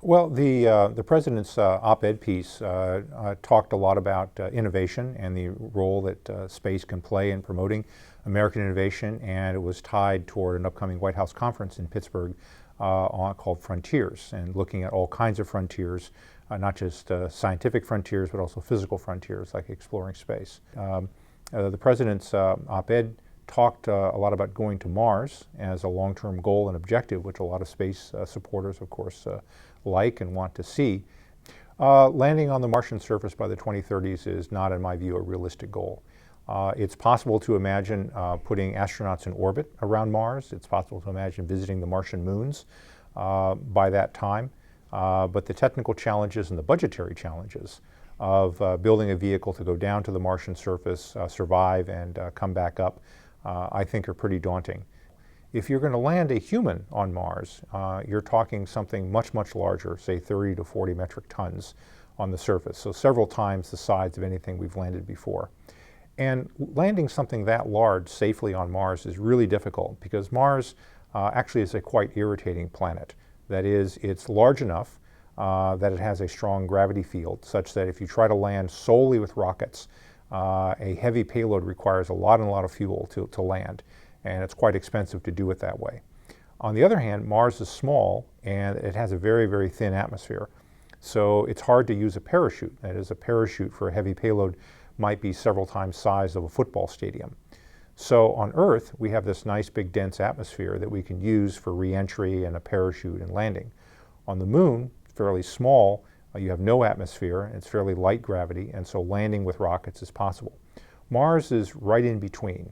Well, the president's op-ed piece talked a lot about innovation and the role that space can play in promoting American innovation, and it was tied toward an upcoming White House conference in Pittsburgh called Frontiers, and looking at all kinds of frontiers, not just scientific frontiers, but also physical frontiers like exploring space. The president's op-ed talked a lot about going to Mars as a long-term goal and objective, which a lot of space supporters, of course, like and want to see. Landing on the Martian surface by the 2030s is not, in my view, a realistic goal. It's possible to imagine putting astronauts in orbit around Mars. It's possible to imagine visiting the Martian moons by that time. But the technical challenges and the budgetary challenges of building a vehicle to go down to the Martian surface, survive, and come back up, I think are pretty daunting. If you're going to land a human on Mars, you're talking something much, much larger, say 30 to 40 metric tons on the surface, so several times the size of anything we've landed before. And landing something that large safely on Mars is really difficult because Mars actually is a quite irritating planet. That is, it's large enough that it has a strong gravity field such that if you try to land solely with rockets, a heavy payload requires a lot of fuel to land, and it's quite expensive to do it that way. On the other hand, Mars is small and it has a very, very thin atmosphere, so it's hard to use a parachute. That is, a parachute for a heavy payload might be several times the size of a football stadium. So on Earth, we have this nice big dense atmosphere that we can use for re-entry and a parachute and landing. On the Moon, fairly small, you have no atmosphere, it's fairly light gravity, and so landing with rockets is possible. Mars is right in between.